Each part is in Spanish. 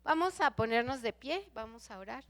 Vamos a ponernos de pie, vamos a orar.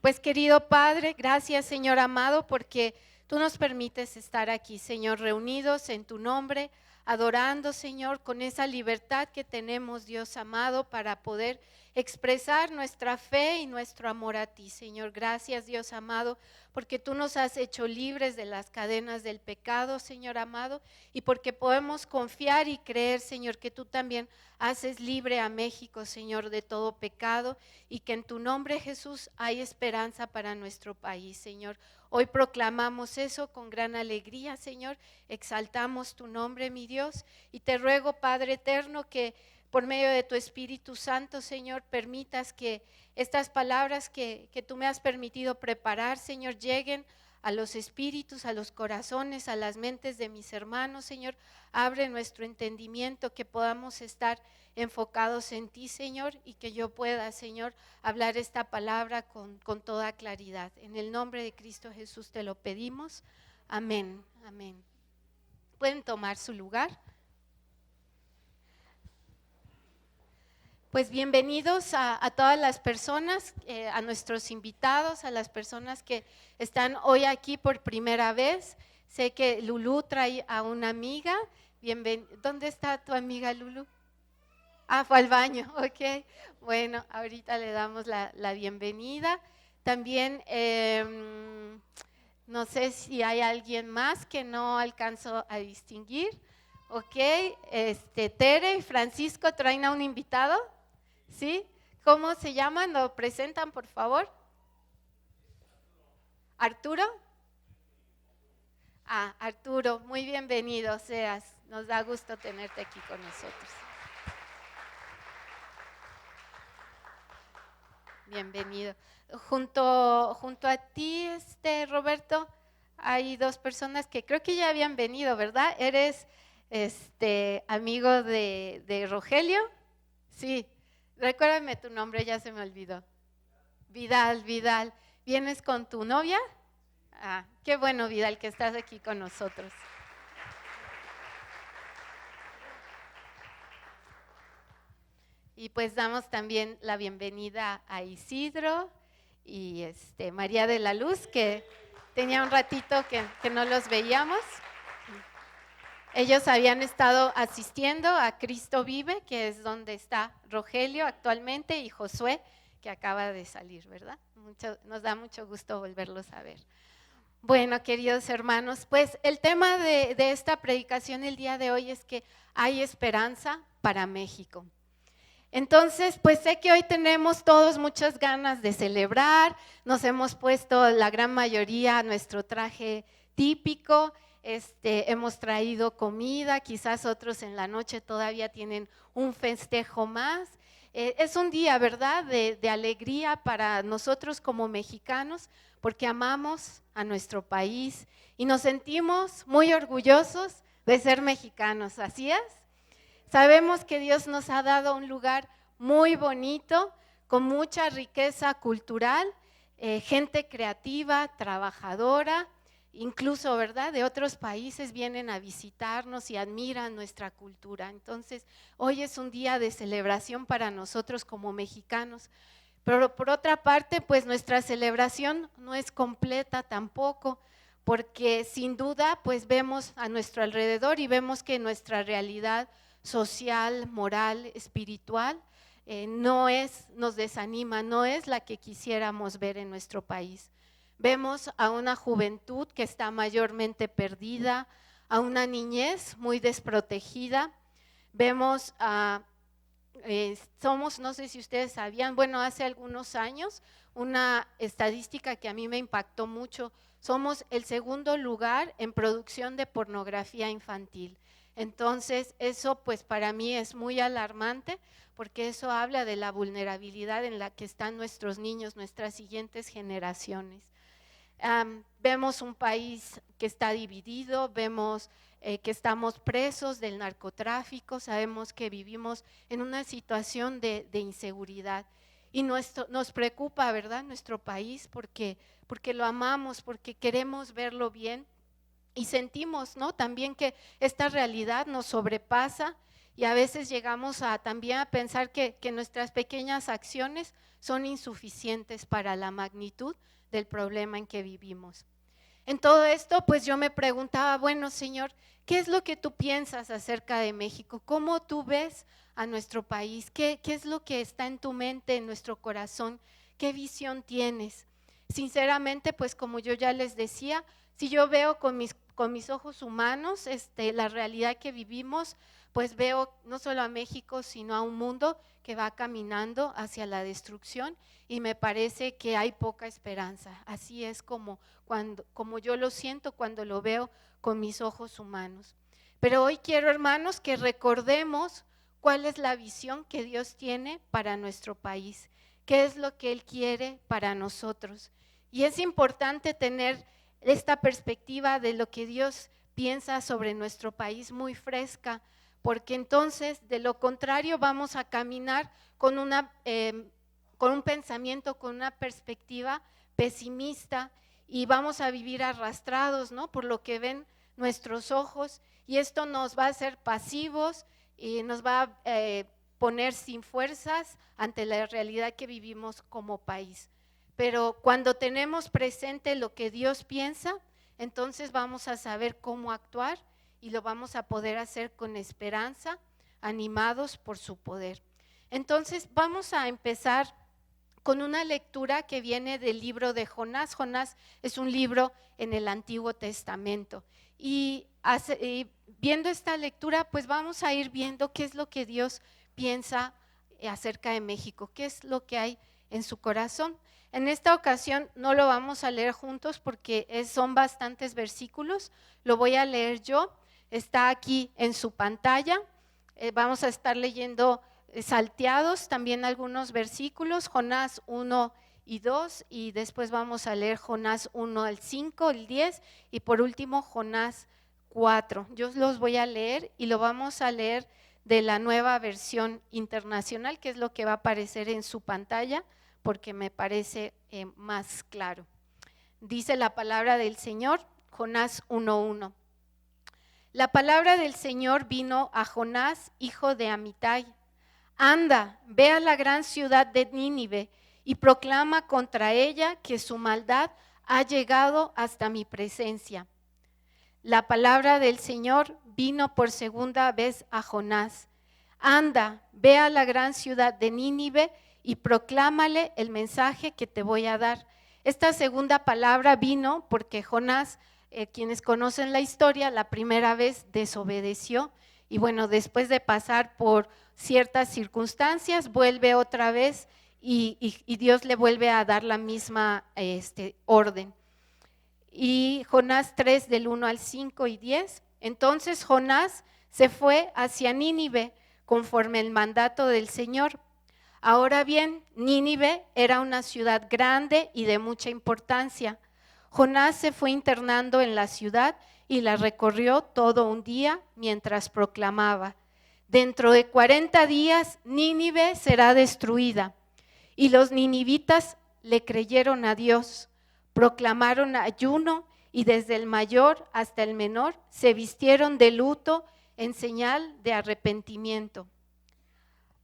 Pues querido Padre, gracias Señor amado porque tú nos permites estar aquí, Señor, reunidos en tu nombre, adorando, Señor, con esa libertad que tenemos, Dios amado, para poder expresar nuestra fe y nuestro amor a ti, Señor. Gracias, Dios amado, porque tú nos has hecho libres de las cadenas del pecado, Señor amado, y porque podemos confiar y creer, Señor, que tú también haces libre a México, Señor, de todo pecado, y que en tu nombre, Jesús, hay esperanza para nuestro país, Señor. Hoy proclamamos eso con gran alegría, Señor, exaltamos tu nombre, mi Dios, y te ruego, Padre eterno, que por medio de tu Espíritu Santo, Señor, permitas que estas palabras que tú me has permitido preparar, Señor, lleguen a los espíritus, a los corazones, a las mentes de mis hermanos, Señor. Abre nuestro entendimiento, que podamos estar enfocados en ti, Señor, y que yo pueda, Señor, hablar esta palabra con toda claridad. En el nombre de Cristo Jesús te lo pedimos. Amén, amén. ¿Pueden tomar su lugar? Pues bienvenidos a todas las personas, a nuestros invitados, a las personas que están hoy aquí por primera vez. Sé que Lulú trae a una amiga. ¿Dónde está tu amiga Lulú? Ah, fue al baño, ok. Bueno, ahorita le damos la bienvenida. También no sé si hay alguien más que no alcanzo a distinguir. Ok, Tere y Francisco traen a un invitado. ¿Sí? ¿Cómo se llaman? ¿Lo presentan, por favor? ¿Arturo? Ah, Arturo, muy bienvenido seas. Nos da gusto tenerte aquí con nosotros. Bienvenido. Junto a ti, Roberto, hay dos personas que creo que ya habían venido, ¿verdad? ¿Eres amigo de Rogelio? Sí. Recuérdame tu nombre, ya se me olvidó. Vidal, Vidal. ¿Vienes con tu novia? Ah, qué bueno, Vidal, que estás aquí con nosotros. Y pues damos también la bienvenida a Isidro y María de la Luz, que tenía un ratito que no los veíamos. Ellos habían estado asistiendo a Cristo Vive, que es donde está Rogelio actualmente, y Josué, que acaba de salir, ¿verdad? Nos da mucho gusto volverlos a ver. Bueno, queridos hermanos, pues el tema de esta predicación el día de hoy es que hay esperanza para México. Entonces, pues sé que hoy tenemos todos muchas ganas de celebrar, nos hemos puesto la gran mayoría nuestro traje típico, hemos traído comida, quizás otros en la noche todavía tienen un festejo más. Es un día, ¿verdad?, de alegría para nosotros como mexicanos, porque amamos a nuestro país y nos sentimos muy orgullosos de ser mexicanos, ¿así es? Sabemos que Dios nos ha dado un lugar muy bonito, con mucha riqueza cultural, gente creativa, trabajadora, incluso, ¿verdad?, de otros países vienen a visitarnos y admiran nuestra cultura. Entonces, hoy es un día de celebración para nosotros como mexicanos. Pero por otra parte, pues nuestra celebración no es completa tampoco, porque sin duda, pues vemos a nuestro alrededor y vemos que nuestra realidad social, moral, espiritual, nos desanima, no es la que quisiéramos ver en nuestro país. Vemos a una juventud que está mayormente perdida, a una niñez muy desprotegida, vemos a somos, no sé si ustedes sabían, bueno, hace algunos años, una estadística que a mí me impactó mucho, somos el segundo lugar en producción de pornografía infantil. Entonces, eso pues para mí es muy alarmante, porque eso habla de la vulnerabilidad en la que están nuestros niños, nuestras siguientes generaciones. Vemos un país que está dividido, vemos que estamos presos del narcotráfico, sabemos que vivimos en una situación de inseguridad y nos preocupa, ¿verdad?, nuestro país porque lo amamos, porque queremos verlo bien y sentimos, ¿no?, también que esta realidad nos sobrepasa y a veces llegamos también a pensar que nuestras pequeñas acciones son insuficientes para la magnitud del problema en que vivimos. En todo esto, pues yo me preguntaba, bueno, Señor, ¿qué es lo que tú piensas acerca de México? ¿Cómo tú ves a nuestro país? ¿Qué es lo que está en tu mente, en nuestro corazón? ¿Qué visión tienes? Sinceramente, pues como yo ya les decía, si yo veo con mis ojos humanos la realidad que vivimos, pues veo no solo a México, sino a un mundo que va caminando hacia la destrucción y me parece que hay poca esperanza. Así es como yo lo siento cuando lo veo con mis ojos humanos. Pero hoy quiero, hermanos, que recordemos cuál es la visión que Dios tiene para nuestro país, qué es lo que Él quiere para nosotros. Y es importante tener esta perspectiva de lo que Dios piensa sobre nuestro país muy fresca, porque entonces de lo contrario vamos a caminar con un pensamiento, con una perspectiva pesimista y vamos a vivir arrastrados, ¿no?, por lo que ven nuestros ojos, y esto nos va a hacer pasivos y nos va a poner sin fuerzas ante la realidad que vivimos como país. Pero cuando tenemos presente lo que Dios piensa, entonces vamos a saber cómo actuar y lo vamos a poder hacer con esperanza, animados por su poder. Entonces vamos a empezar con una lectura que viene del libro de Jonás. Jonás es un libro en el Antiguo Testamento y viendo esta lectura pues vamos a ir viendo qué es lo que Dios piensa acerca de México, qué es lo que hay en su corazón. En esta ocasión no lo vamos a leer juntos porque son bastantes versículos, lo voy a leer yo, está aquí en su pantalla, vamos a estar leyendo salteados también algunos versículos, Jonás 1 y 2, y después vamos a leer Jonás 1 al 5, el 10, y por último Jonás 4. Yo los voy a leer y lo vamos a leer de la Nueva Versión Internacional, que es lo que va a aparecer en su pantalla, porque me parece más claro. Dice la palabra del Señor, Jonás 1:1. La palabra del Señor vino a Jonás, hijo de Amitai. Anda, ve a la gran ciudad de Nínive y proclama contra ella que su maldad ha llegado hasta mi presencia. La palabra del Señor vino por segunda vez a Jonás. Anda, ve a la gran ciudad de Nínive y proclámale el mensaje que te voy a dar. Esta segunda palabra vino porque Jonás, quienes conocen la historia, la primera vez desobedeció y bueno, después de pasar por ciertas circunstancias, vuelve otra vez y Dios le vuelve a dar la misma orden. Y Jonás 3 del 1 al 5 y 10, entonces Jonás se fue hacia Nínive conforme el mandato del Señor. Ahora bien, Nínive era una ciudad grande y de mucha importancia. Jonás se fue internando en la ciudad y la recorrió todo un día mientras proclamaba: dentro de 40 días Nínive será destruida. Y los ninivitas le creyeron a Dios, proclamaron ayuno y desde el mayor hasta el menor se vistieron de luto en señal de arrepentimiento.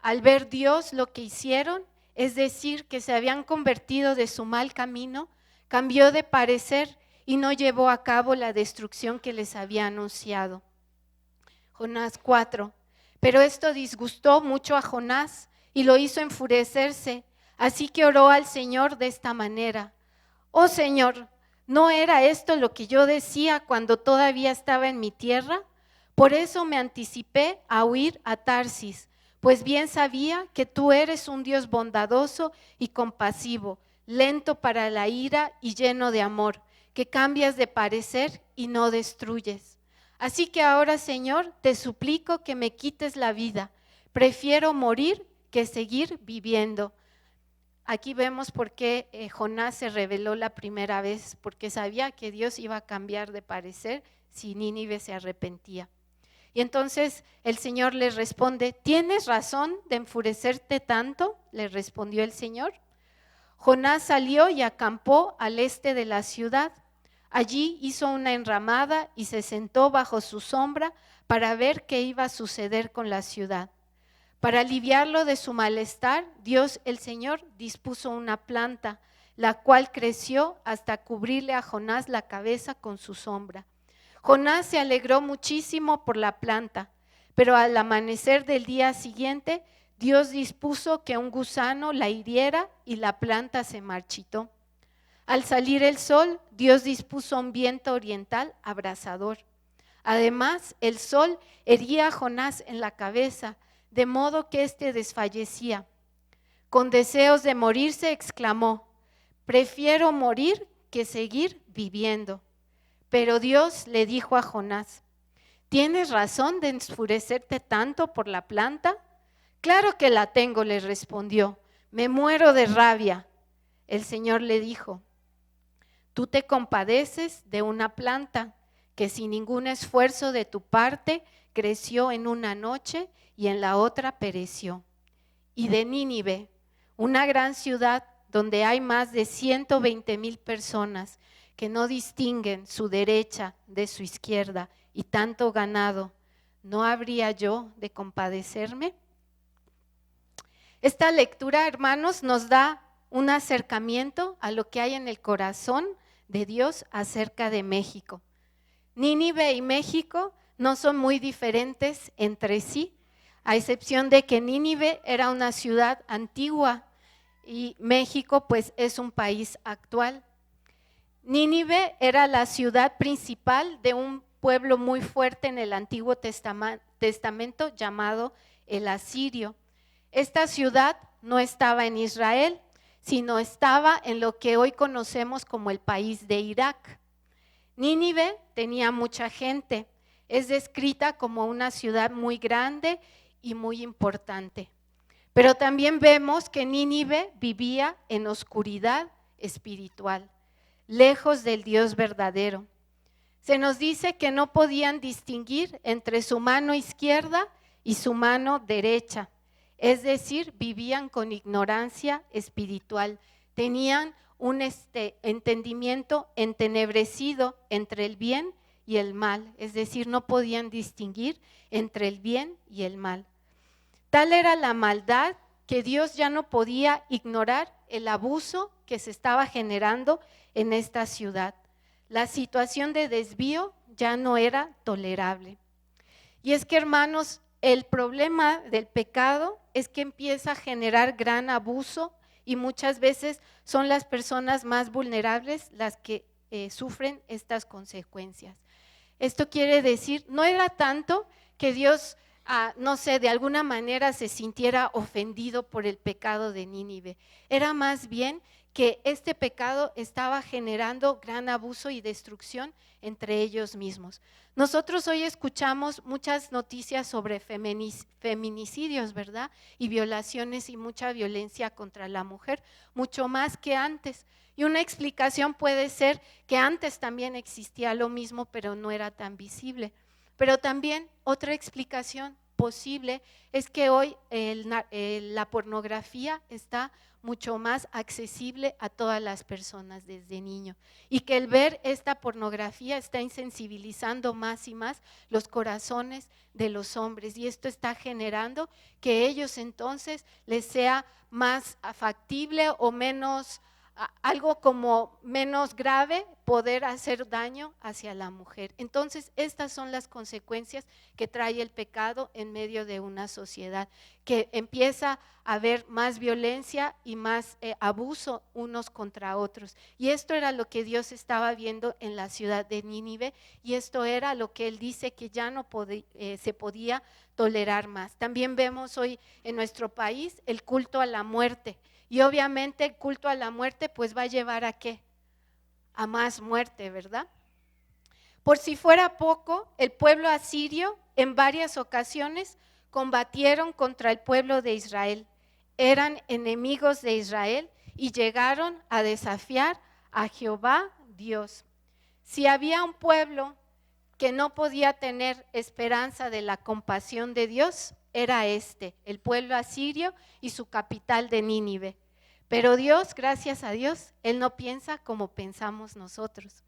Al ver Dios lo que hicieron, es decir, que se habían convertido de su mal camino, cambió de parecer y no llevó a cabo la destrucción que les había anunciado. Jonás 4. Pero esto disgustó mucho a Jonás y lo hizo enfurecerse, así que oró al Señor de esta manera: oh Señor, ¿no era esto lo que yo decía cuando todavía estaba en mi tierra? Por eso me anticipé a huir a Tarsis, pues bien sabía que tú eres un Dios bondadoso y compasivo, lento para la ira y lleno de amor, que cambias de parecer y no destruyes. Así que ahora, Señor, te suplico que me quites la vida. Prefiero morir que seguir viviendo. Aquí vemos por qué Jonás se rebeló la primera vez, porque sabía que Dios iba a cambiar de parecer si Nínive se arrepentía. Y entonces el Señor le responde: ¿tienes razón de enfurecerte tanto?, le respondió el Señor. Jonás salió y acampó al este de la ciudad. Allí hizo una enramada y se sentó bajo su sombra para ver qué iba a suceder con la ciudad. Para aliviarlo de su malestar, Dios el Señor dispuso una planta, la cual creció hasta cubrirle a Jonás la cabeza con su sombra. Jonás se alegró muchísimo por la planta, pero al amanecer del día siguiente, Dios dispuso que un gusano la hiriera y la planta se marchitó. Al salir el sol, Dios dispuso un viento oriental abrasador. Además, el sol hería a Jonás en la cabeza, de modo que éste desfallecía. Con deseos de morirse, exclamó: prefiero morir que seguir viviendo. Pero Dios le dijo a Jonás: ¿tienes razón de enfurecerte tanto por la planta? Claro que la tengo, le respondió, me muero de rabia. El Señor le dijo: tú te compadeces de una planta que sin ningún esfuerzo de tu parte creció en una noche y en la otra pereció. Y de Nínive, una gran ciudad donde hay más de 120,000 personas que no distinguen su derecha de su izquierda y tanto ganado, ¿no habría yo de compadecerme? Esta lectura, hermanos, nos da un acercamiento a lo que hay en el corazón de Dios acerca de México. Nínive y México no son muy diferentes entre sí, a excepción de que Nínive era una ciudad antigua y México pues es un país actual. Nínive era la ciudad principal de un pueblo muy fuerte en el Antiguo Testamento llamado el asirio. Esta ciudad no estaba en Israel, sino estaba en lo que hoy conocemos como el país de Irak. Nínive tenía mucha gente, es descrita como una ciudad muy grande y muy importante. Pero también vemos que Nínive vivía en oscuridad espiritual, lejos del Dios verdadero. Se nos dice que no podían distinguir entre su mano izquierda y su mano derecha, es decir, vivían con ignorancia espiritual, tenían un entendimiento entenebrecido entre el bien y el mal, es decir, no podían distinguir entre el bien y el mal. Tal era la maldad que Dios ya no podía ignorar el abuso que se estaba generando en esta ciudad. La situación de desvío ya no era tolerable. Y es que, hermanos, el problema del pecado es que empieza a generar gran abuso y muchas veces son las personas más vulnerables las que sufren estas consecuencias. Esto quiere decir, no era tanto que Dios, no sé, de alguna manera se sintiera ofendido por el pecado de Nínive. Era más bien que este pecado estaba generando gran abuso y destrucción entre ellos mismos. Nosotros hoy escuchamos muchas noticias sobre feminicidios, ¿verdad? Y violaciones y mucha violencia contra la mujer, mucho más que antes. Y una explicación puede ser que antes también existía lo mismo, pero no era tan visible. Pero también otra explicación posible es que hoy la pornografía está mucho más accesible a todas las personas desde niño y que el ver esta pornografía está insensibilizando más y más los corazones de los hombres y esto está generando que ellos entonces les sea más factible o menos algo como menos grave poder hacer daño hacia la mujer. Entonces, estas son las consecuencias que trae el pecado en medio de una sociedad, que empieza a haber más violencia y más abuso unos contra otros. Y esto era lo que Dios estaba viendo en la ciudad de Nínive y esto era lo que Él dice que ya no se podía tolerar más. También vemos hoy en nuestro país el culto a la muerte. Y obviamente el culto a la muerte pues va a llevar ¿a qué? A más muerte, ¿verdad? Por si fuera poco, el pueblo asirio en varias ocasiones combatieron contra el pueblo de Israel. Eran enemigos de Israel y llegaron a desafiar a Jehová Dios. Si había un pueblo que no podía tener esperanza de la compasión de Dios, era el pueblo asirio y su capital de Nínive. Pero Dios, gracias a Dios, Él no piensa como pensamos nosotros.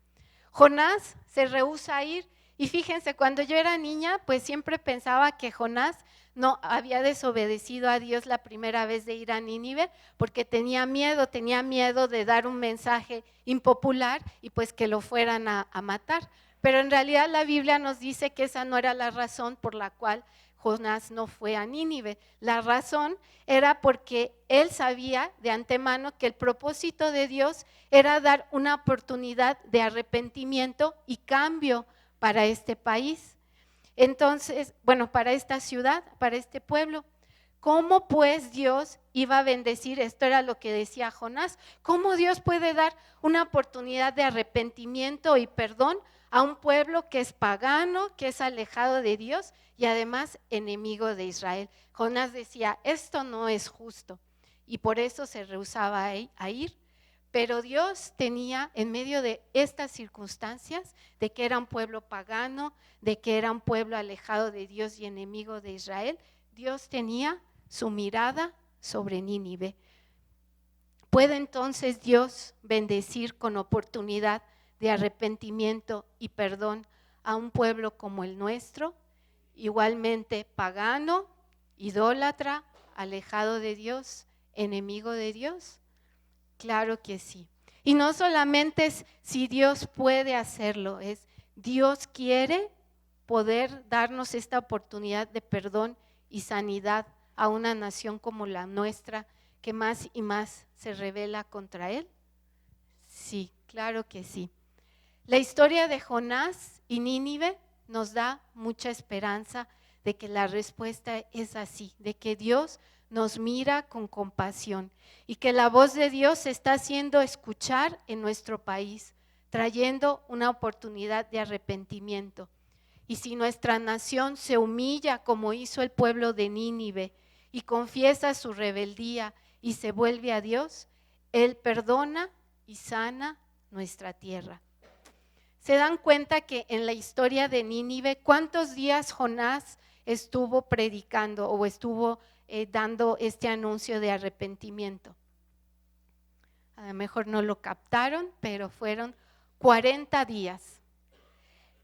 Jonás se rehúsa a ir. Y fíjense, cuando yo era niña, pues siempre pensaba que Jonás no había desobedecido a Dios la primera vez de ir a Nínive, porque tenía miedo de dar un mensaje impopular y pues que lo fueran a matar. Pero en realidad la Biblia nos dice que esa no era la razón por la cual Jonás no fue a Nínive. La razón era porque él sabía de antemano que el propósito de Dios era dar una oportunidad de arrepentimiento y cambio para este país. Entonces, bueno, para esta ciudad, para este pueblo. ¿Cómo pues Dios iba a bendecir? Esto era lo que decía Jonás. ¿Cómo Dios puede dar una oportunidad de arrepentimiento y perdón a un pueblo que es pagano, que es alejado de Dios y además enemigo de Israel? Jonás decía, esto no es justo, y por eso se rehusaba a ir. Pero Dios tenía, en medio de estas circunstancias, de que era un pueblo pagano, de que era un pueblo alejado de Dios y enemigo de Israel, Dios tenía su mirada sobre Nínive. ¿Puede entonces Dios bendecir con oportunidad de arrepentimiento y perdón a un pueblo como el nuestro, igualmente pagano, idólatra, alejado de Dios, enemigo de Dios? Claro que sí. Y no solamente es si Dios puede hacerlo, es Dios quiere poder darnos esta oportunidad de perdón y sanidad a una nación como la nuestra, que más y más se rebela contra Él. Sí, claro que sí. La historia de Jonás y Nínive nos da mucha esperanza de que la respuesta es así, de que Dios nos mira con compasión y que la voz de Dios se está haciendo escuchar en nuestro país, trayendo una oportunidad de arrepentimiento. Y si nuestra nación se humilla como hizo el pueblo de Nínive y confiesa su rebeldía y se vuelve a Dios, Él perdona y sana nuestra tierra. ¿Se dan cuenta que en la historia de Nínive, cuántos días Jonás estuvo predicando o estuvo dando este anuncio de arrepentimiento? A lo mejor no lo captaron, pero fueron 40 días.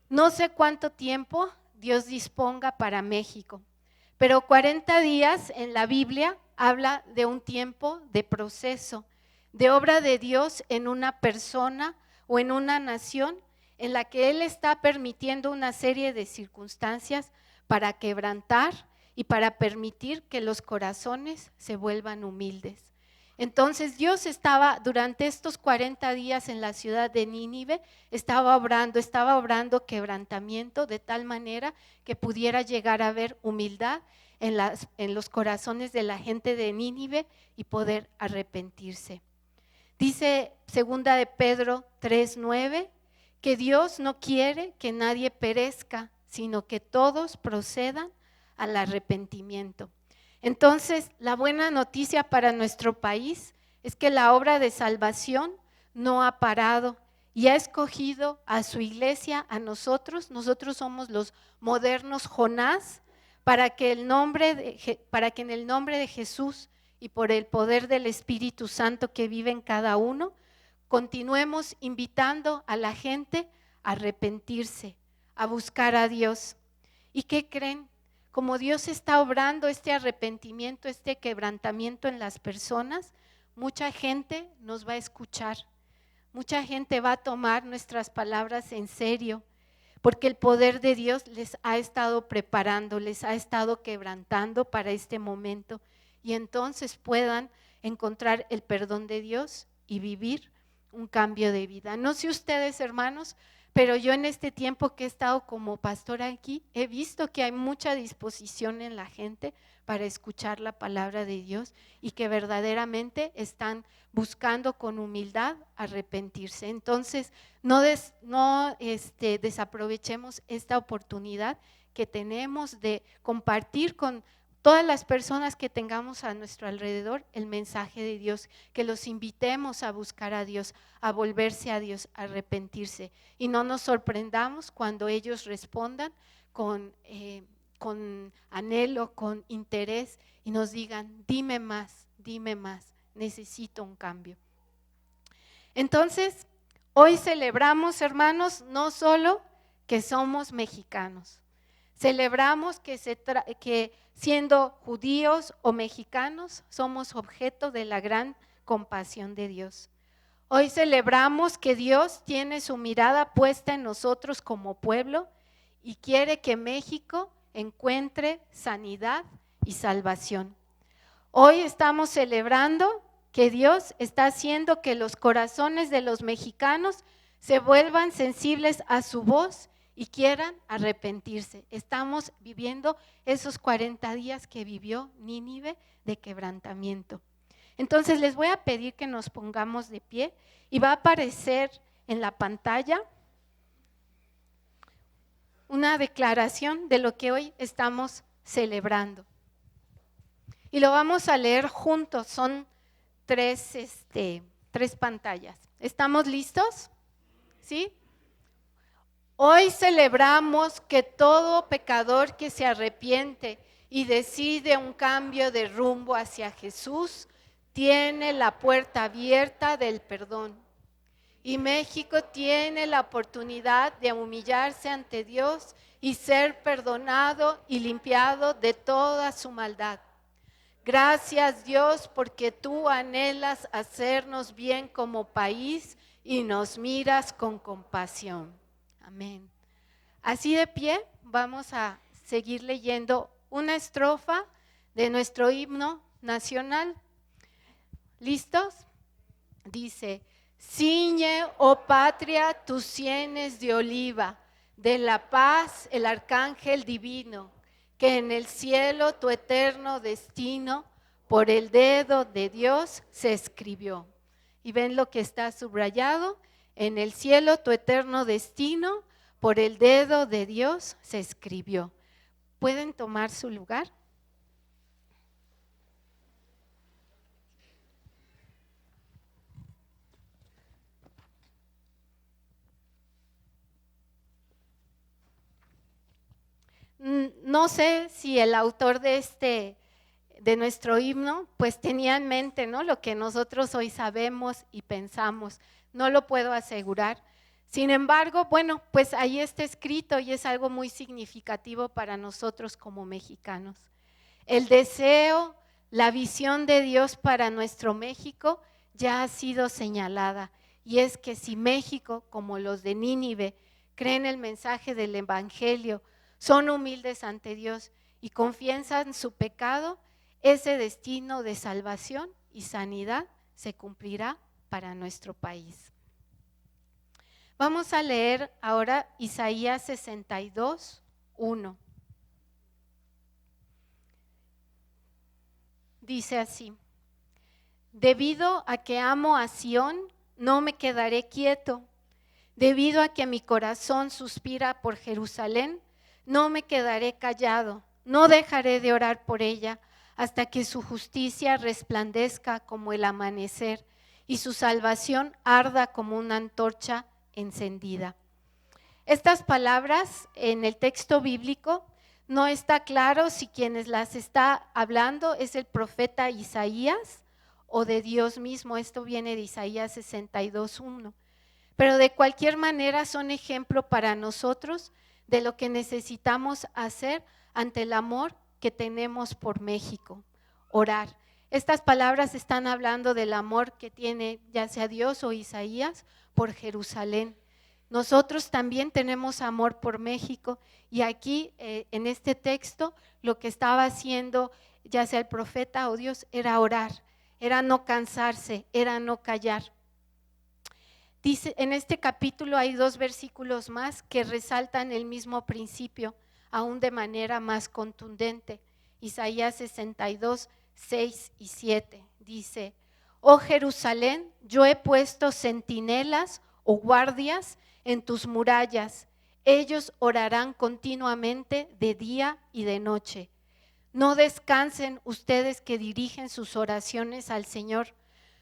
No sé cuánto tiempo Dios disponga para México, pero 40 días en la Biblia habla de un tiempo de proceso, de obra de Dios en una persona o en una nación en la que Él está permitiendo una serie de circunstancias para quebrantar y para permitir que los corazones se vuelvan humildes. Entonces Dios estaba durante estos 40 días en la ciudad de Nínive, estaba obrando quebrantamiento de tal manera que pudiera llegar a haber humildad en los corazones de la gente de Nínive y poder arrepentirse. Dice 2 de Pedro 3:9 que Dios no quiere que nadie perezca, sino que todos procedan al arrepentimiento. Entonces, la buena noticia para nuestro país es que la obra de salvación no ha parado y ha escogido a su iglesia, a nosotros somos los modernos Jonás, para que en el nombre de Jesús y por el poder del Espíritu Santo que vive en cada uno, continuemos invitando a la gente a arrepentirse, a buscar a Dios. ¿Y qué creen? Como Dios está obrando este arrepentimiento, este quebrantamiento en las personas, mucha gente nos va a escuchar, mucha gente va a tomar nuestras palabras en serio, porque el poder de Dios les ha estado preparando, les ha estado quebrantando para este momento y entonces puedan encontrar el perdón de Dios y vivir un cambio de vida. No sé ustedes, hermanos, pero yo en este tiempo que he estado como pastora aquí, he visto que hay mucha disposición en la gente para escuchar la palabra de Dios y que verdaderamente están buscando con humildad arrepentirse. Entonces, no desaprovechemos esta oportunidad que tenemos de compartir con todas las personas que tengamos a nuestro alrededor el mensaje de Dios, que los invitemos a buscar a Dios, a volverse a Dios, a arrepentirse. Y no nos sorprendamos cuando ellos respondan con anhelo, con interés y nos digan, dime más, necesito un cambio. Entonces, Hoy celebramos, hermanos, no solo que somos mexicanos, celebramos que siendo judíos o mexicanos somos objeto de la gran compasión de Dios. Hoy celebramos que Dios tiene su mirada puesta en nosotros como pueblo y quiere que México encuentre sanidad y salvación. Hoy estamos celebrando que Dios está haciendo que los corazones de los mexicanos se vuelvan sensibles a su voz y quieran arrepentirse. Estamos viviendo esos 40 días que vivió Nínive de quebrantamiento. Entonces les voy a pedir que nos pongamos de pie y va a aparecer en la pantalla una declaración de lo que hoy estamos celebrando. Y lo vamos a leer juntos, son tres pantallas. ¿Estamos listos? ¿Sí? Hoy celebramos que todo pecador que se arrepiente y decide un cambio de rumbo hacia Jesús, tiene la puerta abierta del perdón. Y México tiene la oportunidad de humillarse ante Dios y ser perdonado y limpiado de toda su maldad. Gracias, Dios, porque tú anhelas hacernos bien como país y nos miras con compasión. Amén. Así de pie, vamos a seguir leyendo una estrofa de nuestro himno nacional. ¿Listos? Dice: ciñe, oh patria, tus sienes de oliva, de la paz el arcángel divino, que en el cielo tu eterno destino por el dedo de Dios se escribió. Y ven lo que está subrayado: en el cielo tu eterno destino por el dedo de Dios se escribió. ¿Pueden tomar su lugar? No sé si el autor de nuestro himno, pues tenía en mente, ¿no?, lo que nosotros hoy sabemos y pensamos. No lo puedo asegurar. Sin embargo, bueno, pues ahí está escrito y es algo muy significativo para nosotros como mexicanos. El deseo, la visión de Dios para nuestro México ya ha sido señalada, y es que si México, como los de Nínive, creen el mensaje del evangelio, son humildes ante Dios y confiesan su pecado, ese destino de salvación y sanidad se cumplirá para nuestro país. Vamos a leer ahora Isaías 62, 1. Dice así: debido a que amo a Sión, no me quedaré quieto. Debido a que mi corazón suspira por Jerusalén, no me quedaré callado. No dejaré de orar por ella hasta que su justicia resplandezca como el amanecer y su salvación arda como una antorcha encendida. Estas palabras en el texto bíblico no está claro si quienes las está hablando es el profeta Isaías o de Dios mismo. Esto viene de Isaías 62:1. Pero de cualquier manera son ejemplo para nosotros de lo que necesitamos hacer ante el amor que tenemos por México: orar. Estas palabras están hablando del amor que tiene ya sea Dios o Isaías por Jerusalén. Nosotros también tenemos amor por México, y aquí en este texto lo que estaba haciendo ya sea el profeta o Dios era orar, era no cansarse, era no callar. Dice, en este capítulo hay 2 versículos más que resaltan el mismo principio, aún de manera más contundente. Isaías 62, 6 y 7 dice: oh Jerusalén, yo he puesto centinelas o guardias en tus murallas. Ellos orarán continuamente de día y de noche. No descansen ustedes que dirigen sus oraciones al Señor.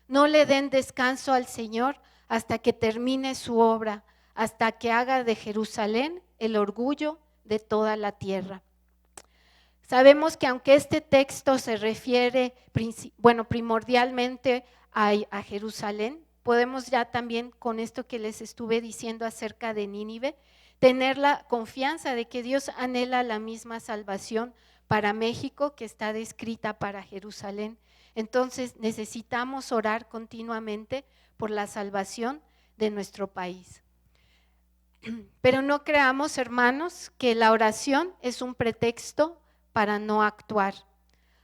No le den descanso al Señor hasta que termine su obra, hasta que haga de Jerusalén el orgullo de toda la tierra. Sabemos que aunque este texto se refiere, primordialmente a Jerusalén, podemos ya también con esto que les estuve diciendo acerca de Nínive, tener la confianza de que Dios anhela la misma salvación para México que está descrita para Jerusalén. Entonces necesitamos orar continuamente por la salvación de nuestro país. Pero no creamos, hermanos, que la oración es un pretexto para no actuar.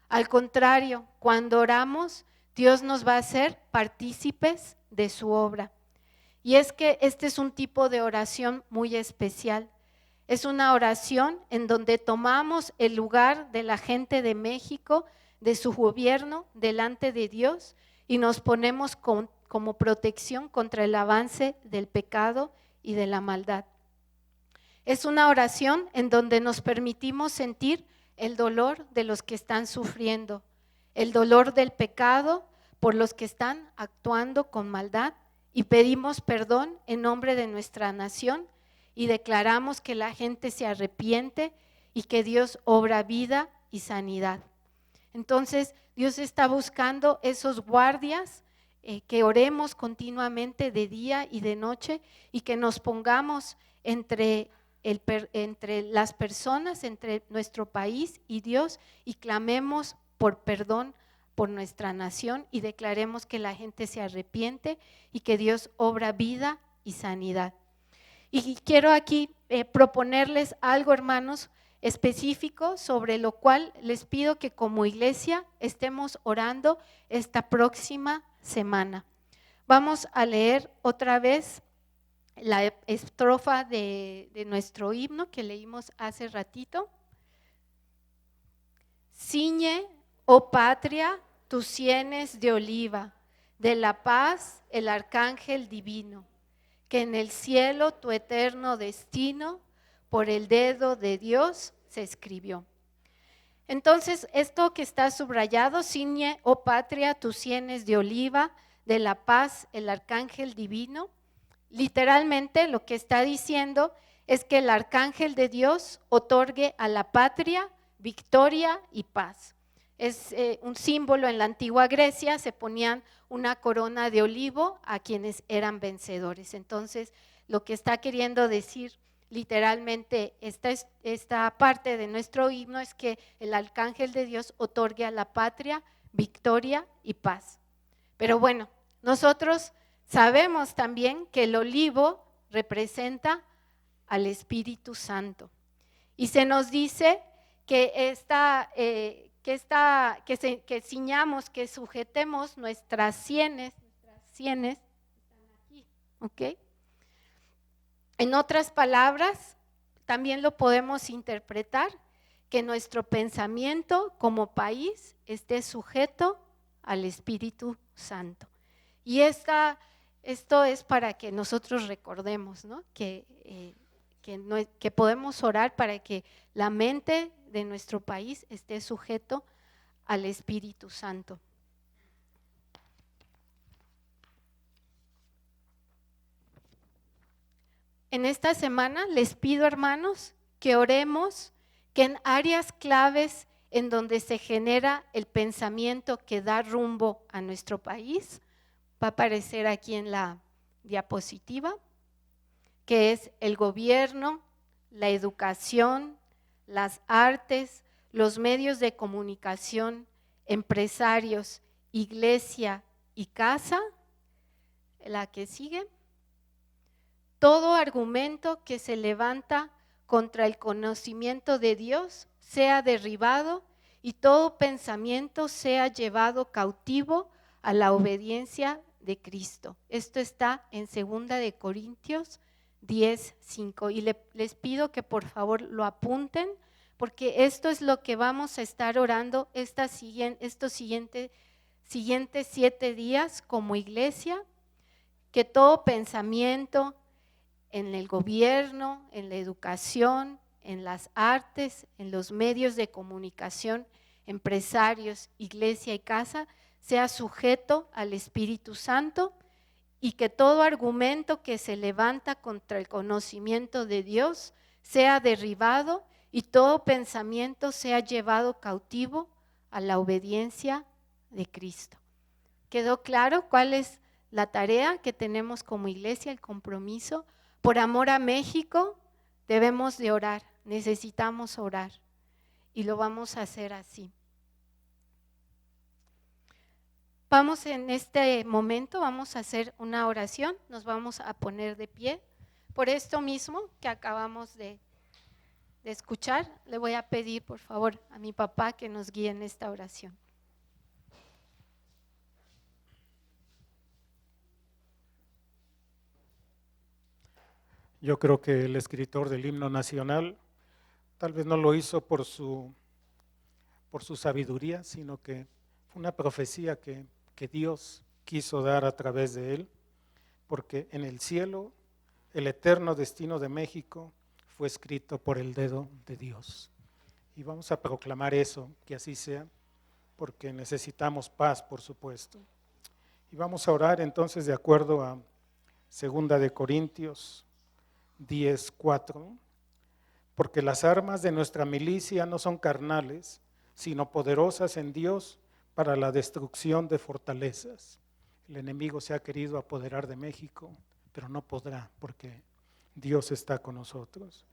Al contrario, cuando oramos, Dios nos va a hacer partícipes de su obra. Y es que este es un tipo de oración muy especial. Es una oración en donde tomamos el lugar de la gente de México, de su gobierno, delante de Dios y nos ponemos como protección contra el avance del pecado y de la maldad. Es una oración en donde nos permitimos sentir el dolor de los que están sufriendo, el dolor del pecado por los que están actuando con maldad y pedimos perdón en nombre de nuestra nación y declaramos que la gente se arrepiente y que Dios obra vida y sanidad. Entonces, Dios está buscando esos guardias que oremos continuamente de día y de noche y que nos pongamos entre las personas, entre nuestro país y Dios y clamemos por perdón por nuestra nación y declaremos que la gente se arrepiente y que Dios obra vida y sanidad. Y quiero aquí proponerles algo, hermanos, específico sobre lo cual les pido que como iglesia estemos orando esta próxima semana. Vamos a leer otra vez la estrofa de nuestro himno que leímos hace ratito. Ciñe, oh patria, tus sienes de oliva, de la paz el arcángel divino, que en el cielo tu eterno destino por el dedo de Dios se escribió. Entonces, esto que está subrayado, ciñe, oh patria, tus sienes de oliva, de la paz el arcángel divino, literalmente lo que está diciendo es que el arcángel de Dios otorgue a la patria victoria y paz. Es un símbolo en la antigua Grecia, se ponían una corona de olivo a quienes eran vencedores. Entonces, lo que está queriendo decir literalmente esta parte de nuestro himno es que el arcángel de Dios otorgue a la patria victoria y paz. Pero bueno, nosotros sabemos también que el olivo representa al Espíritu Santo. Y se nos dice que ciñamos, que sujetemos nuestras sienes están aquí, ¿ok? En otras palabras, también lo podemos interpretar que nuestro pensamiento como país esté sujeto al Espíritu Santo. Y esto es para que nosotros recordemos, ¿no? Que podemos orar para que la mente de nuestro país esté sujeto al Espíritu Santo. En esta semana les pido, hermanos, que oremos, que en áreas claves en donde se genera el pensamiento que da rumbo a nuestro país, va a aparecer aquí en la diapositiva, que es el gobierno, la educación, las artes, los medios de comunicación, empresarios, iglesia y casa. La que sigue. Todo argumento que se levanta contra el conocimiento de Dios sea derribado y todo pensamiento sea llevado cautivo a la obediencia de Cristo. Esto está en 2 de Corintios 10:5 y les pido que por favor lo apunten porque esto es lo que vamos a estar orando estos siguientes 7 días como iglesia, que todo pensamiento en el gobierno, en la educación, en las artes, en los medios de comunicación, empresarios, iglesia y casa, sea sujeto al Espíritu Santo y que todo argumento que se levanta contra el conocimiento de Dios sea derribado y todo pensamiento sea llevado cautivo a la obediencia de Cristo. ¿Quedó claro cuál es la tarea que tenemos como iglesia, el compromiso. Por amor a México debemos de orar, necesitamos orar y lo vamos a hacer así. Vamos en este momento, vamos a hacer una oración, nos vamos a poner de pie. Por esto mismo que acabamos de escuchar, le voy a pedir por favor a mi papá que nos guíe en esta oración. Yo creo que el escritor del himno nacional tal vez no lo hizo por su sabiduría, sino que fue una profecía que Dios quiso dar a través de él, porque en el cielo el eterno destino de México fue escrito por el dedo de Dios. Y vamos a proclamar eso, que así sea, porque necesitamos paz, por supuesto. Y vamos a orar entonces de acuerdo a 2 de Corintios 10:4, porque las armas de nuestra milicia no son carnales, sino poderosas en Dios para la destrucción de fortalezas. El enemigo se ha querido apoderar de México, pero no podrá, porque Dios está con nosotros.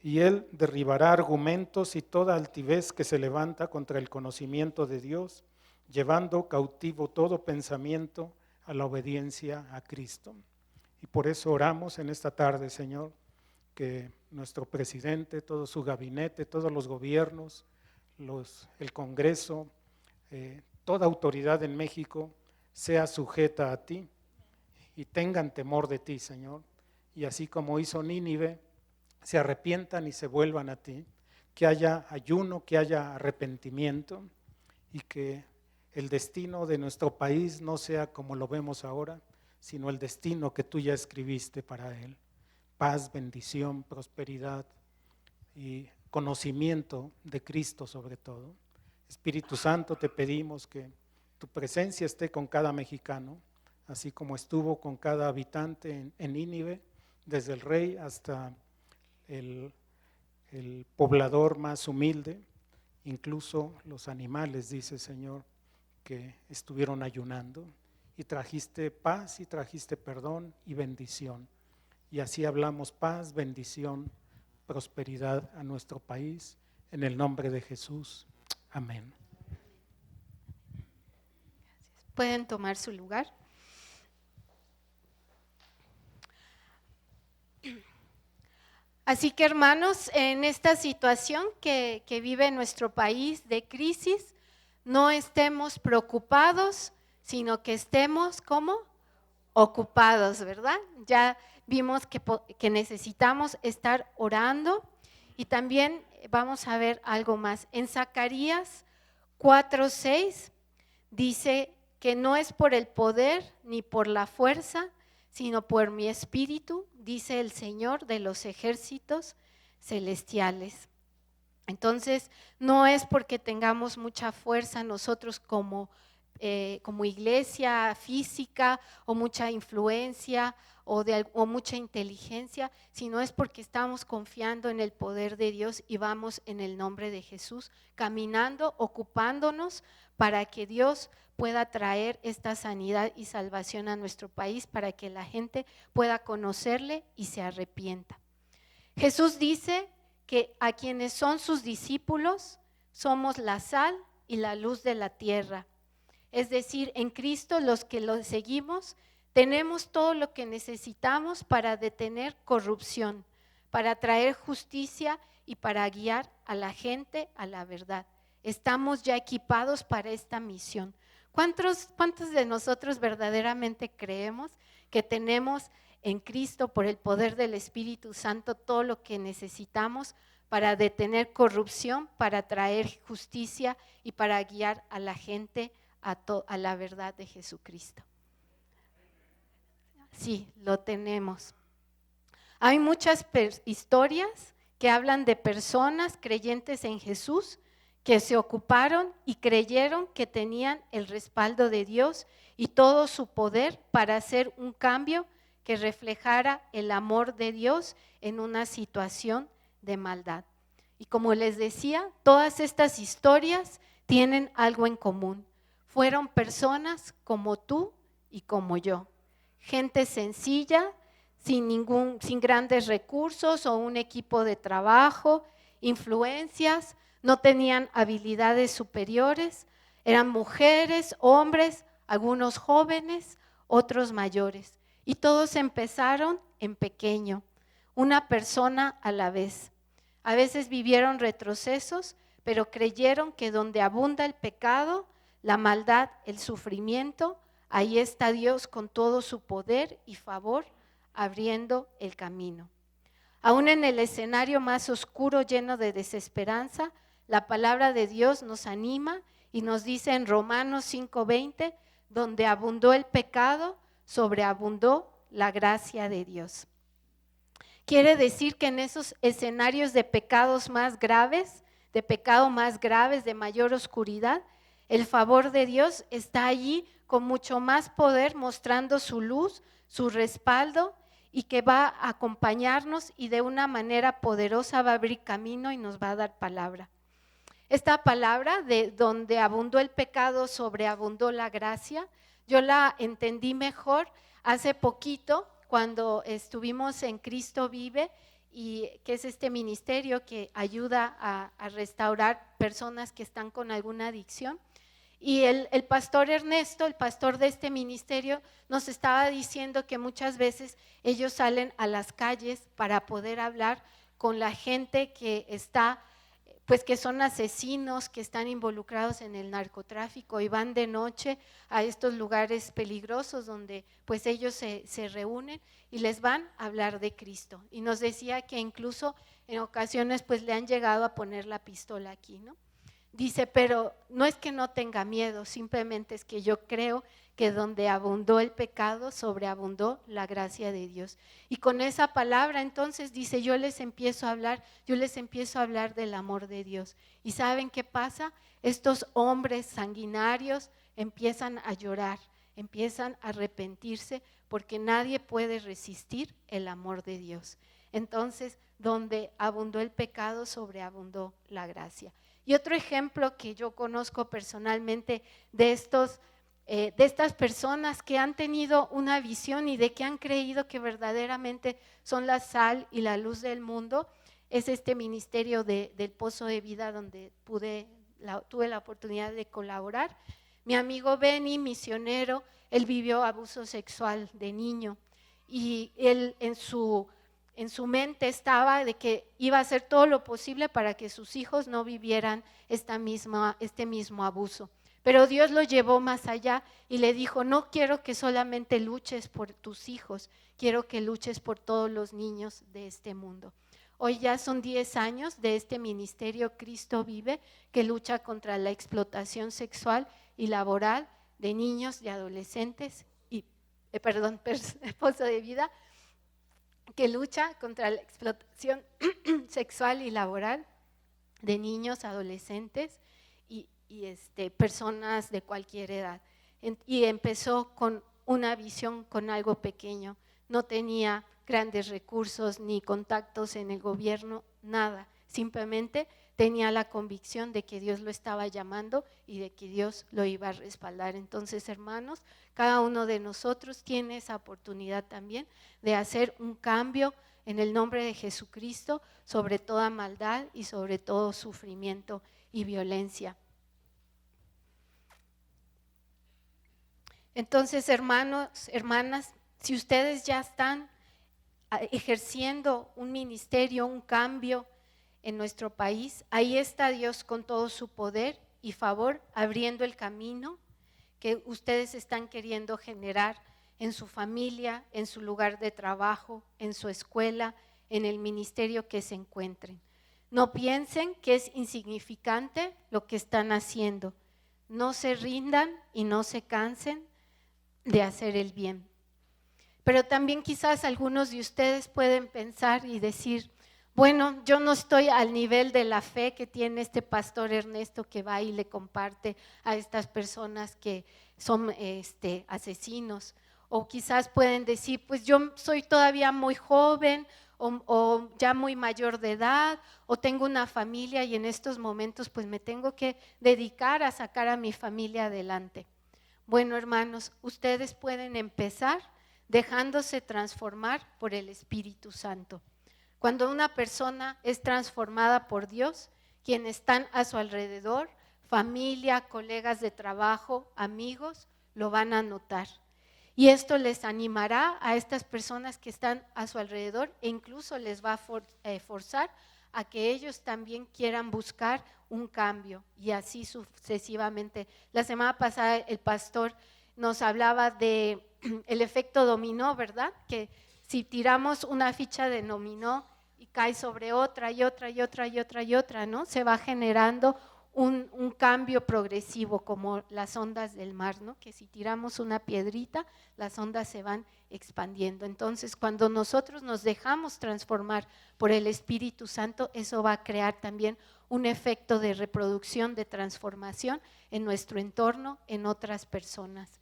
Y Él derribará argumentos y toda altivez que se levanta contra el conocimiento de Dios, llevando cautivo todo pensamiento a la obediencia a Cristo. Y por eso oramos en esta tarde, Señor, que nuestro presidente, todo su gabinete, todos los gobiernos, el Congreso, toda autoridad en México sea sujeta a ti y tengan temor de ti, Señor. Y así como hizo Nínive, se arrepientan y se vuelvan a ti, que haya ayuno, que haya arrepentimiento y que el destino de nuestro país no sea como lo vemos ahora, sino el destino que tú ya escribiste para él. Paz, bendición, prosperidad y conocimiento de Cristo sobre todo. Espíritu Santo, te pedimos que tu presencia esté con cada mexicano, así como estuvo con cada habitante en Nínive, desde el rey hasta el poblador más humilde, incluso los animales, dice Señor, que estuvieron ayunando. Y trajiste paz y trajiste perdón y bendición. Y así hablamos paz, bendición, prosperidad a nuestro país, en el nombre de Jesús. Amén. Pueden tomar su lugar. Así que hermanos, en esta situación que vive nuestro país de crisis, no estemos preocupados, sino que estemos como ocupados, ¿verdad? Ya vimos que necesitamos estar orando y también vamos a ver algo más. En Zacarías 4:6 dice que no es por el poder ni por la fuerza, sino por mi espíritu, dice el Señor de los ejércitos celestiales. Entonces, no es porque tengamos mucha fuerza nosotros como iglesia física o mucha influencia o mucha inteligencia, sino es porque estamos confiando en el poder de Dios y vamos en el nombre de Jesús, caminando, ocupándonos para que Dios pueda traer esta sanidad y salvación a nuestro país, para que la gente pueda conocerle y se arrepienta. Jesús dice que a quienes son sus discípulos somos la sal y la luz de la tierra. Es decir, en Cristo los que lo seguimos tenemos todo lo que necesitamos para detener corrupción, para traer justicia y para guiar a la gente a la verdad. Estamos ya equipados para esta misión. ¿Cuántos de nosotros verdaderamente creemos que tenemos en Cristo, por el poder del Espíritu Santo, todo lo que necesitamos para detener corrupción, para traer justicia y para guiar a la gente a la verdad de Jesucristo? Sí, lo tenemos. Hay muchas historias que hablan de personas creyentes en Jesús que se ocuparon y creyeron que tenían el respaldo de Dios y todo su poder para hacer un cambio que reflejara el amor de Dios en una situación de maldad. Y como les decía, todas estas historias tienen algo en común. Fueron personas como tú y como yo. Gente sencilla, sin grandes recursos o un equipo de trabajo, influencias, no tenían habilidades superiores, eran mujeres, hombres, algunos jóvenes, otros mayores. Y todos empezaron en pequeño, una persona a la vez. A veces vivieron retrocesos, pero creyeron que donde abunda el pecado, la maldad, el sufrimiento, ahí está Dios con todo su poder y favor, abriendo el camino. Aún en el escenario más oscuro, lleno de desesperanza, la palabra de Dios nos anima y nos dice en Romanos 5:20, donde abundó el pecado, sobreabundó la gracia de Dios. Quiere decir que en esos escenarios de pecados más graves, de pecado más graves, de mayor oscuridad, el favor de Dios está allí con mucho más poder, mostrando su luz, su respaldo, y que va a acompañarnos y de una manera poderosa va a abrir camino y nos va a dar palabra. Esta palabra de donde abundó el pecado, sobreabundó la gracia, yo la entendí mejor hace poquito cuando estuvimos en Cristo Vive, y que es este ministerio que ayuda a restaurar personas que están con alguna adicción. Y el pastor Ernesto, el pastor de este ministerio, nos estaba diciendo que muchas veces ellos salen a las calles para poder hablar con la gente que está, pues que son asesinos, que están involucrados en el narcotráfico y van de noche a estos lugares peligrosos donde pues ellos se reúnen y les van a hablar de Cristo. Y nos decía que incluso en ocasiones pues le han llegado a poner la pistola aquí, ¿no? Dice, pero no es que no tenga miedo, simplemente es que yo creo que donde abundó el pecado, sobreabundó la gracia de Dios. Y con esa palabra entonces dice, yo les empiezo a hablar del amor de Dios. ¿Y saben qué pasa? Estos hombres sanguinarios empiezan a llorar, empiezan a arrepentirse, porque nadie puede resistir el amor de Dios. Entonces, donde abundó el pecado, sobreabundó la gracia. Y otro ejemplo que yo conozco personalmente de estas personas que han tenido una visión y de que han creído que verdaderamente son la sal y la luz del mundo, es este ministerio del Pozo de Vida donde tuve la oportunidad de colaborar. Mi amigo Benny, misionero, él vivió abuso sexual de niño y él en su mente estaba de que iba a hacer todo lo posible para que sus hijos no vivieran este mismo abuso. Pero Dios lo llevó más allá y le dijo, no quiero que solamente luches por tus hijos, quiero que luches por todos los niños de este mundo. Hoy ya son 10 años de este ministerio Cristo Vive, que lucha contra la explotación sexual y laboral de niños y adolescentes, Pozo de Vida, que lucha contra la explotación sexual y laboral de niños, adolescentes y personas de cualquier edad. Y empezó con una visión, con algo pequeño. No tenía grandes recursos ni contactos en el gobierno, nada. Simplemente tenía la convicción de que Dios lo estaba llamando y de que Dios lo iba a respaldar. Entonces, hermanos, cada uno de nosotros tiene esa oportunidad también de hacer un cambio en el nombre de Jesucristo sobre toda maldad y sobre todo sufrimiento y violencia. Entonces, hermanos, hermanas, si ustedes ya están ejerciendo un ministerio, un cambio en nuestro país, ahí está Dios con todo su poder y favor, abriendo el camino que ustedes están queriendo generar en su familia, en su lugar de trabajo, en su escuela, en el ministerio que se encuentren. No piensen que es insignificante lo que están haciendo. No se rindan y no se cansen de hacer el bien. Pero también quizás algunos de ustedes pueden pensar y decir, bueno, yo no estoy al nivel de la fe que tiene este pastor Ernesto, que va y le comparte a estas personas que son asesinos. O quizás pueden decir, pues yo soy todavía muy joven o ya muy mayor de edad, o tengo una familia y en estos momentos pues me tengo que dedicar a sacar a mi familia adelante. Bueno, hermanos, ustedes pueden empezar dejándose transformar por el Espíritu Santo. Cuando una persona es transformada por Dios, quienes están a su alrededor, familia, colegas de trabajo, amigos, lo van a notar. Y esto les animará a estas personas que están a su alrededor e incluso les va a forzar a que ellos también quieran buscar un cambio y así sucesivamente. La semana pasada el pastor nos hablaba de el efecto dominó, ¿verdad? Que si tiramos una ficha de dominó y cae sobre otra y otra y otra y otra y otra, ¿no? Se va generando un cambio progresivo como las ondas del mar, ¿no? Que si tiramos una piedrita, las ondas se van expandiendo. Entonces, cuando nosotros nos dejamos transformar por el Espíritu Santo, eso va a crear también un efecto de reproducción, de transformación en nuestro entorno, en otras personas.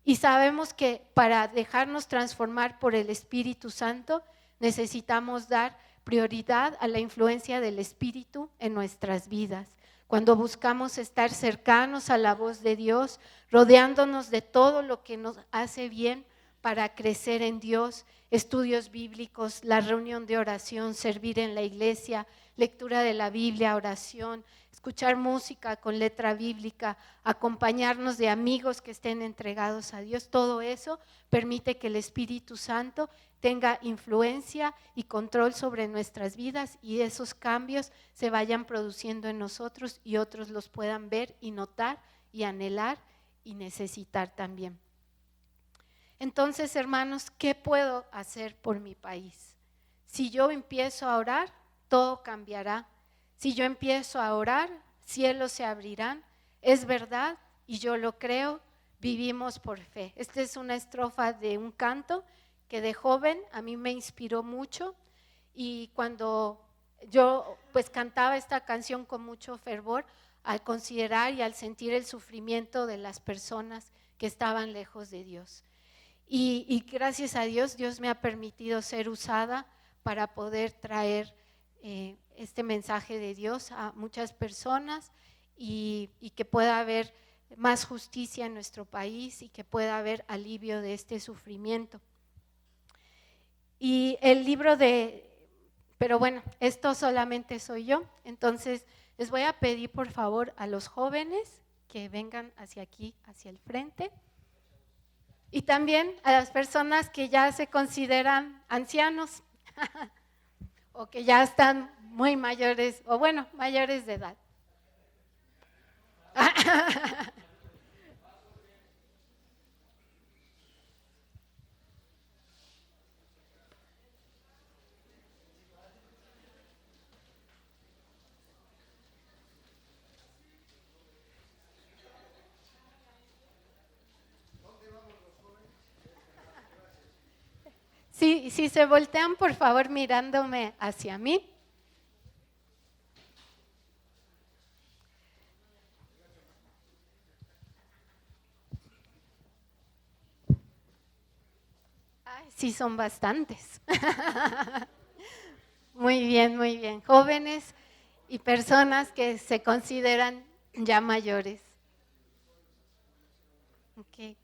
Y sabemos que para dejarnos transformar por el Espíritu Santo, necesitamos dar prioridad a la influencia del Espíritu en nuestras vidas. Cuando buscamos estar cercanos a la voz de Dios, rodeándonos de todo lo que nos hace bien para crecer en Dios, estudios bíblicos, la reunión de oración, servir en la iglesia, lectura de la Biblia, oración, escuchar música con letra bíblica, acompañarnos de amigos que estén entregados a Dios, todo eso permite que el Espíritu Santo tenga influencia y control sobre nuestras vidas y esos cambios se vayan produciendo en nosotros y otros los puedan ver y notar y anhelar y necesitar también. Entonces, hermanos, ¿qué puedo hacer por mi país? Si yo empiezo a orar, todo cambiará. Si yo empiezo a orar, cielos se abrirán. Es verdad y yo lo creo, vivimos por fe. Esta es una estrofa de un canto que de joven a mí me inspiró mucho y cuando yo pues cantaba esta canción con mucho fervor al considerar y al sentir el sufrimiento de las personas que estaban lejos de Dios. Y gracias a Dios, Dios me ha permitido ser usada para poder traer este mensaje de Dios a muchas personas y que pueda haber más justicia en nuestro país y que pueda haber alivio de este sufrimiento. Y el libro pero bueno, esto solamente soy yo, entonces les voy a pedir por favor a los jóvenes que vengan hacia aquí, hacia el frente. Y también a las personas que ya se consideran ancianos o que ya están muy mayores, o bueno, mayores de edad. Sí, si se voltean, por favor, mirándome hacia mí. Ay, sí, son bastantes. Muy bien, muy bien. Jóvenes y personas que se consideran ya mayores. Okay.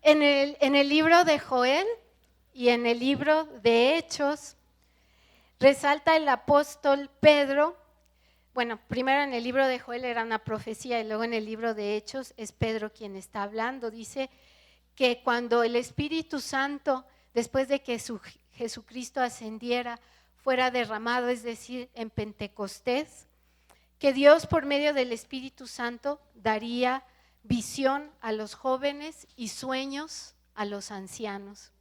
En el libro de Joel y en el libro de Hechos, resalta el apóstol Pedro. Bueno, primero en el libro de Joel era una profecía y luego en el libro de Hechos es Pedro quien está hablando. Dice que cuando el Espíritu Santo, después de que Jesucristo ascendiera, fuera derramado, es decir, en Pentecostés, que Dios por medio del Espíritu Santo daría visión a los jóvenes y sueños a los ancianos.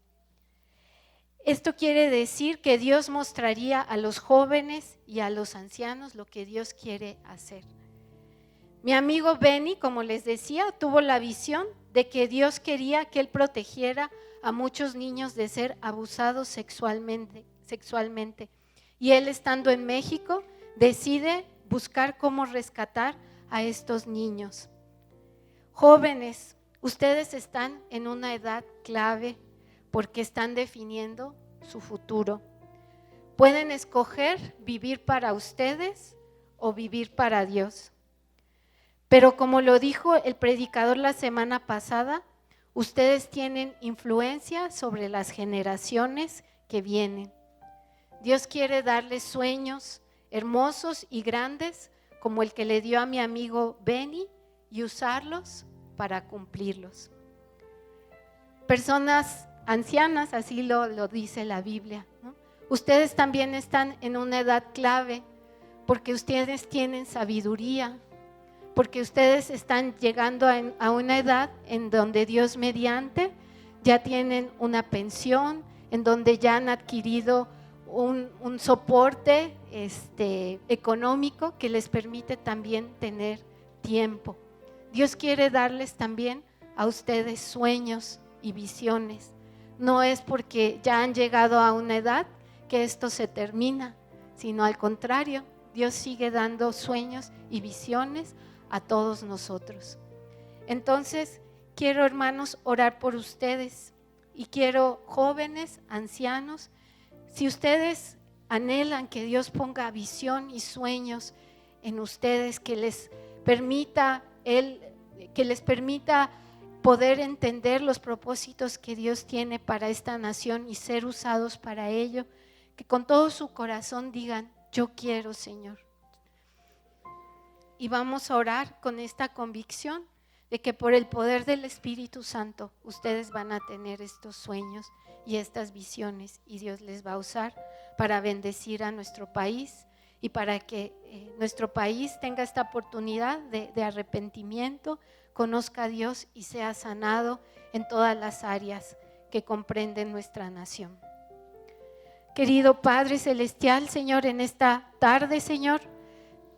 Esto quiere decir que Dios mostraría a los jóvenes y a los ancianos lo que Dios quiere hacer. Mi amigo Benny, como les decía, tuvo la visión de que Dios quería que él protegiera a muchos niños de ser abusados sexualmente. Y él, estando en México, decide buscar cómo rescatar a estos niños. Jóvenes, ustedes están en una edad clave porque están definiendo su futuro. Pueden escoger vivir para ustedes o vivir para Dios. Pero como lo dijo el predicador la semana pasada, ustedes tienen influencia sobre las generaciones que vienen. Dios quiere darles sueños hermosos y grandes como el que le dio a mi amigo Benny y usarlos para cumplirlos. Personas ancianas, así lo dice la Biblia, ¿no? Ustedes también están en una edad clave porque ustedes tienen sabiduría, porque ustedes están llegando a una edad en donde Dios mediante ya tienen una pensión, en donde ya han adquirido un soporte económico que les permite también tener tiempo. Dios quiere darles también a ustedes sueños y visiones. No es porque ya han llegado a una edad que esto se termina, sino al contrario, Dios sigue dando sueños y visiones a todos nosotros. Entonces, quiero, hermanos, orar por ustedes y quiero, jóvenes, ancianos, si ustedes anhelan que Dios ponga visión y sueños en ustedes, que les permita poder entender los propósitos que Dios tiene para esta nación y ser usados para ello, que con todo su corazón digan: yo quiero, Señor. Y vamos a orar con esta convicción de que por el poder del Espíritu Santo ustedes van a tener estos sueños y estas visiones, y Dios les va a usar para bendecir a nuestro país y para que nuestro país tenga esta oportunidad de arrepentimiento, conozca a Dios y sea sanado en todas las áreas que comprenden nuestra nación. Querido Padre Celestial, Señor, en esta tarde, Señor,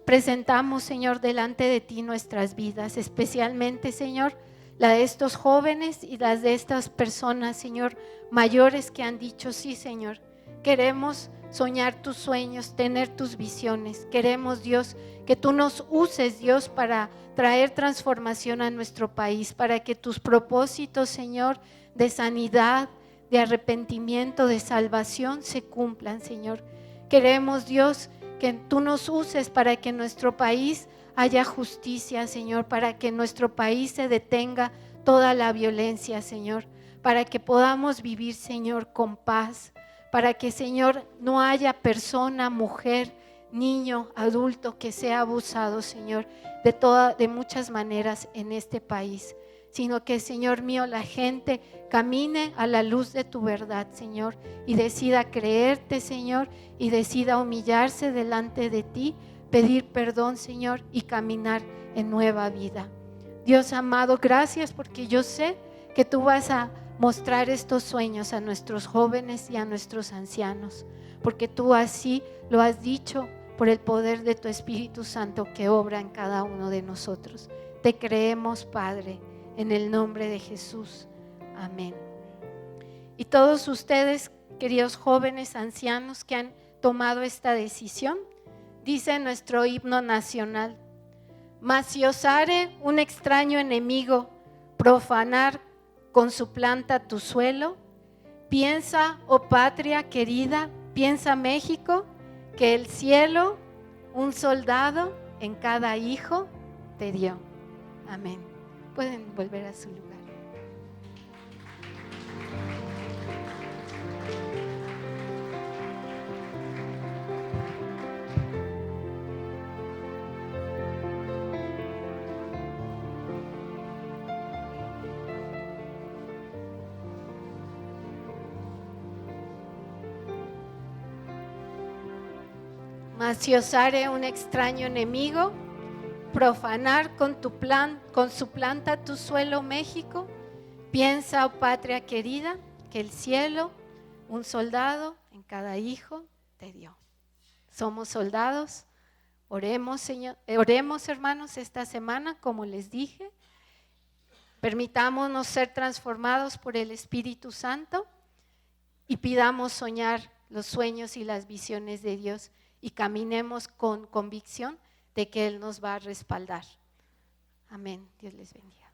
presentamos, Señor, delante de ti nuestras vidas, especialmente, Señor, la de estos jóvenes y las de estas personas, Señor, mayores que han dicho: sí, Señor, queremos soñar tus sueños, tener tus visiones. Queremos, Dios, que tú nos uses, Dios, para traer transformación a nuestro país, para que tus propósitos, Señor, de sanidad, de arrepentimiento, de salvación se cumplan, Señor. Queremos, Dios, que tú nos uses para que en nuestro país haya justicia, Señor, para que en nuestro país se detenga toda la violencia, Señor, para que podamos vivir, Señor, con paz, para que, Señor, no haya persona, mujer, niño, adulto que sea abusado, Señor, de muchas maneras en este país, sino que, Señor mío, la gente camine a la luz de tu verdad, Señor, y decida creerte, Señor, y decida humillarse delante de ti, pedir perdón, Señor, y caminar en nueva vida. Dios amado, gracias, porque yo sé que tú vas a mostrar estos sueños a nuestros jóvenes y a nuestros ancianos, porque tú así lo has dicho por el poder de tu Espíritu Santo que obra en cada uno de nosotros. Te creemos, Padre, en el nombre de Jesús. Amén. Y todos ustedes, queridos jóvenes, ancianos que han tomado esta decisión, dice nuestro himno nacional: mas si osare un extraño enemigo profanar con su planta tu suelo, piensa, oh patria querida, piensa México, que el cielo un soldado en cada hijo te dio. Amén. Pueden volver a su lugar. Mas si osare un extraño enemigo profanar con su planta tu suelo, México, piensa, oh patria querida, que el cielo un soldado en cada hijo te dio. Somos soldados. Oremos, Señor, oremos, hermanos, esta semana, como les dije. Permitámonos ser transformados por el Espíritu Santo y pidamos soñar los sueños y las visiones de Dios y caminemos con convicción de que Él nos va a respaldar. Amén. Dios les bendiga.